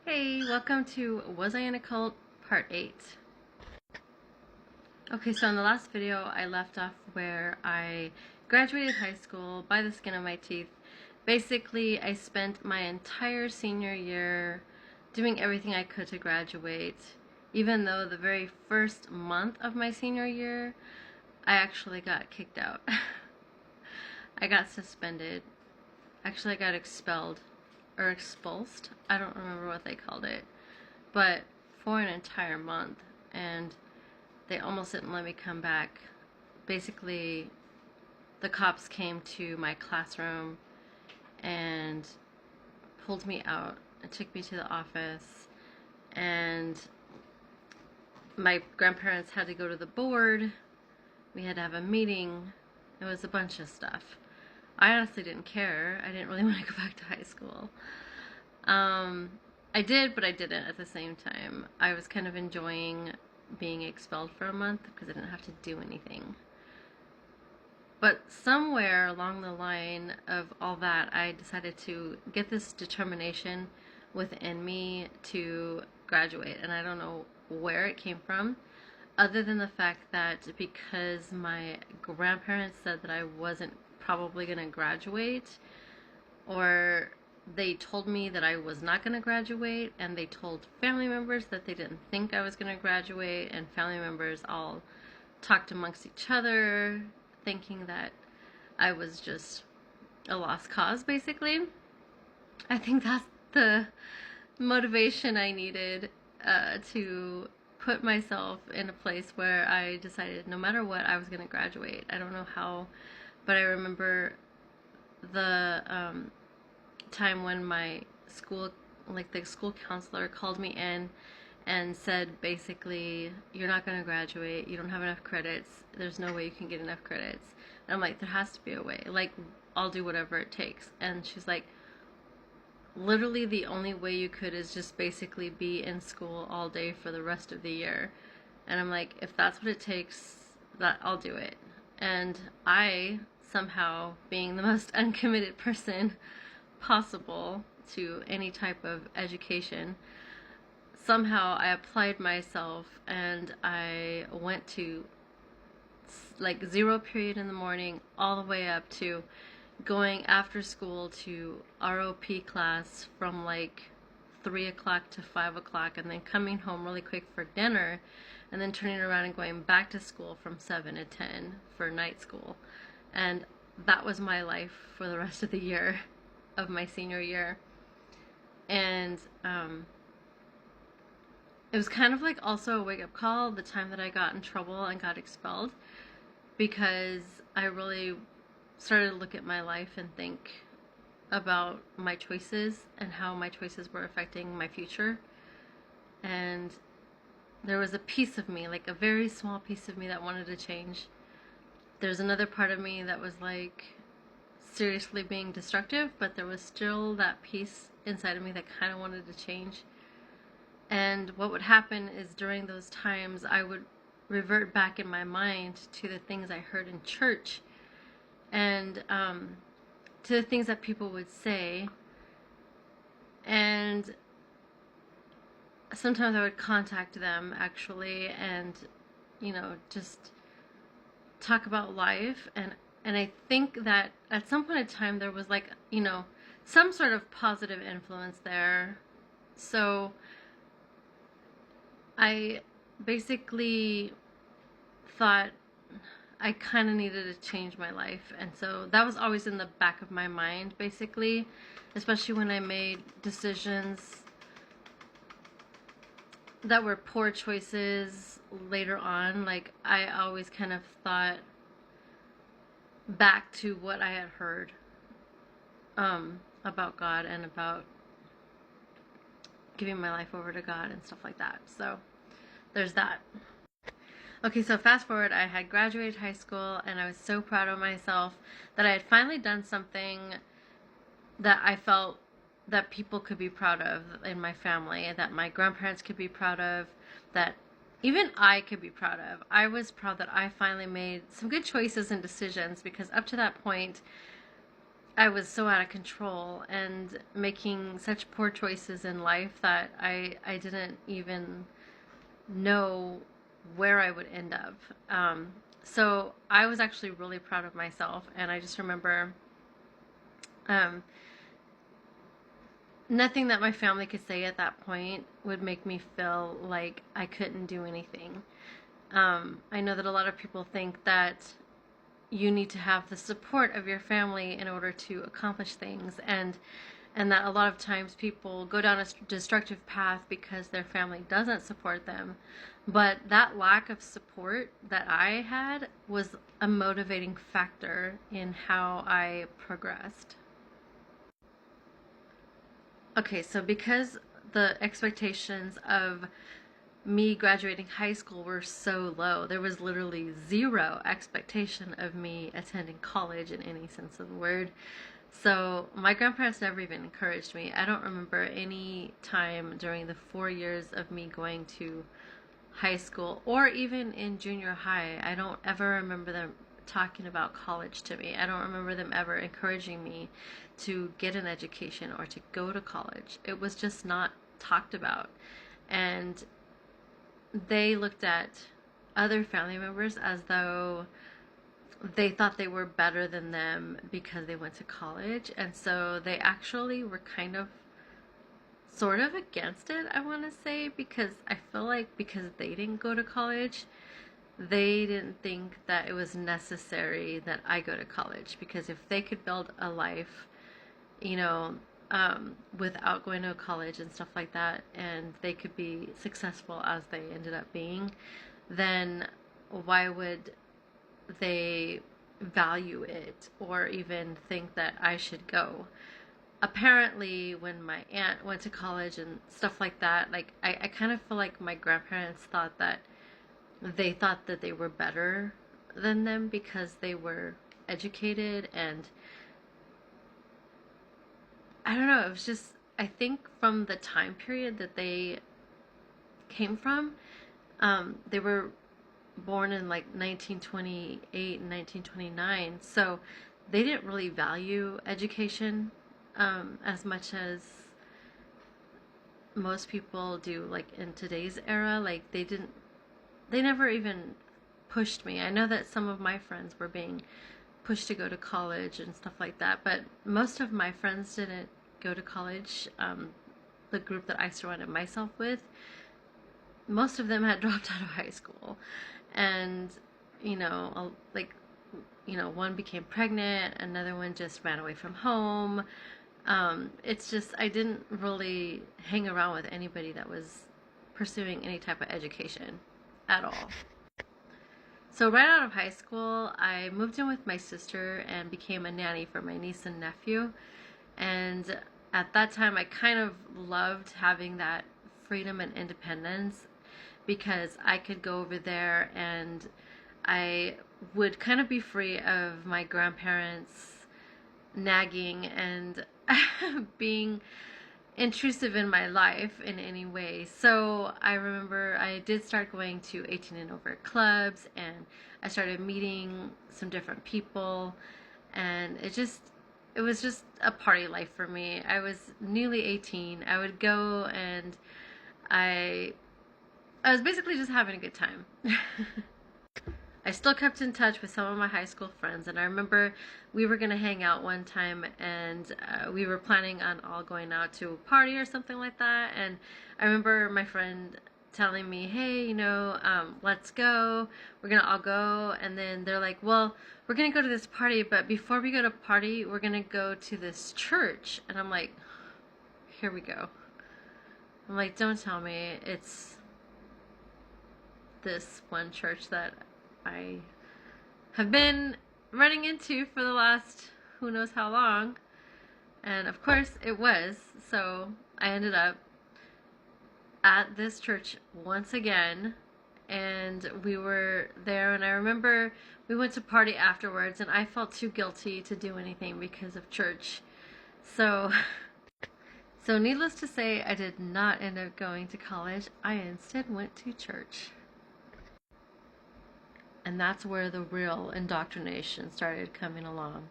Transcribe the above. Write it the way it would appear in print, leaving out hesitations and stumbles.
Hey, welcome to Was I in a Cult? Part 8. Okay, so in the last video, I left off where I graduated high school by the skin of my teeth. Basically, I spent my entire senior year doing everything I could to graduate, even though the very first month of my senior year, I actually got kicked out. I got suspended. Actually, I got expelled or expulsed. I don't remember what they called it. But for an entire month, and they almost didn't let me come back. Basically, the cops came to my classroom and pulled me out and took me to the office, and my grandparents had to go to the board. We had to have a meeting. It was a bunch of stuff. I honestly didn't care. I didn't really want to go back to high school. I did, but I didn't at the same time. I was kind of enjoying being expelled for a month because I didn't have to do anything. But somewhere along the line of all that, I decided to get this determination within me to graduate. And I don't know where it came from, other than the fact that because my grandparents said that I wasn't probably going to graduate, or they told me that I was not going to graduate, and they told family members that they didn't think I was going to graduate, and family members all talked amongst each other, thinking that I was just a lost cause, basically. I think that's the motivation I needed to put myself in a place where I decided no matter what, I was going to graduate. I don't know how, but I remember the time when my school, like the school counselor, called me in and said basically, you're not going to graduate, you don't have enough credits, there's no way you can get enough credits. And I'm like, there has to be a way, like, I'll do whatever it takes. And she's like, literally the only way you could is just basically be in school all day for the rest of the year. And I'm like, if that's what it takes, that I'll do it. And I somehow, being the most uncommitted person possible to any type of education, somehow I applied myself, and I went to like zero period in the morning all the way up to going after school to ROP class from like 3 o'clock to 5 o'clock, and then coming home really quick for dinner, and then turning around and going back to school from 7 to 10 for night school. And that was my life for the rest of the year of my senior year. And it was kind of like also a wake-up call the time that I got in trouble and got expelled, because I really started to look at my life and think about my choices and how my choices were affecting my future. And there was a piece of me, like a very small piece of me, that wanted to change. There's another part of me that was like seriously being destructive, but there was still that piece inside of me that kind of wanted to change. And what would happen is during those times, I would revert back in my mind to the things I heard in church, and to the things that people would say. And sometimes I would contact them actually, and just talk about life. And I think that at some point in time there was like, some sort of positive influence there. So I basically thought I kind of needed to change my life. And so that was always in the back of my mind, basically, especially when I made decisions that were poor choices later on. Like, I always kind of thought back to what I had heard about God and about giving my life over to God and stuff like that. So there's that. Okay, so fast forward, I had graduated high school, and I was so proud of myself that I had finally done something that I felt that people could be proud of in my family, that my grandparents could be proud of, that even I could be proud of. I was proud that I finally made some good choices and decisions, because up to that point, I was so out of control and making such poor choices in life that I didn't even know where I would end up. So I was actually really proud of myself, and I just remember um, nothing that my family could say at that point would make me feel like I couldn't do anything. I know that a lot of people think that you need to have the support of your family in order to accomplish things, and that a lot of times people go down a destructive path because their family doesn't support them. But that lack of support that I had was a motivating factor in how I progressed. Okay, so because the expectations of me graduating high school were so low, there was literally zero expectation of me attending college in any sense of the word. So my grandparents never even encouraged me. I don't remember any time during the 4 years of me going to high school or even in junior high. I don't ever remember them talking about college to me. I don't remember them ever encouraging me to get an education or to go to college. It was just not talked about. And they looked at other family members as though they thought they were better than them because they went to college. And so they actually were kind of sort of against it, I want to say, because I feel like because they didn't go to college, they didn't think that it was necessary that I go to college, because if they could build a life, you know, without going to college and stuff like that, and they could be successful as they ended up being, then why would they value it or even think that I should go? Apparently, when my aunt went to college and stuff like that, like I kind of feel like my grandparents thought that they were better than them because they were educated. And I don't know, it was just, I think from the time period that they came from, they were born in like 1928 and 1929, so they didn't really value education as much as most people do, like in today's era. Like they never even pushed me. I know that some of my friends were being pushed to go to college and stuff like that, but most of my friends didn't go to college. The group that I surrounded myself with, most of them had dropped out of high school. And, like, one became pregnant, another one just ran away from home. It's just, I didn't really hang around with anybody that was pursuing any type of education at all. So right out of high school, I moved in with my sister and became a nanny for my niece and nephew. And at that time, I kind of loved having that freedom and independence, because I could go over there and I would kind of be free of my grandparents nagging and being intrusive in my life in any way. So I remember I did start going to 18 and over clubs, and I started meeting some different people, and it was just a party life for me. I was newly 18. I would go and I I was basically just having a good time. I still kept in touch with some of my high school friends, and I remember we were going to hang out one time, and we were planning on all going out to a party or something like that. And I remember my friend telling me, hey, let's go. We're going to all go. And then they're like, well, we're going to go to this party, but before we go to party, we're going to go to this church. And I'm like, here we go. I'm like, don't tell me it's this one church that I have been running into for the last who knows how long. And of course it was. So I ended up at this church once again, and we were there, and I remember we went to party afterwards, and I felt too guilty to do anything because of church. So needless to say, I did not end up going to college. I instead went to church. And that's where the real indoctrination started coming along.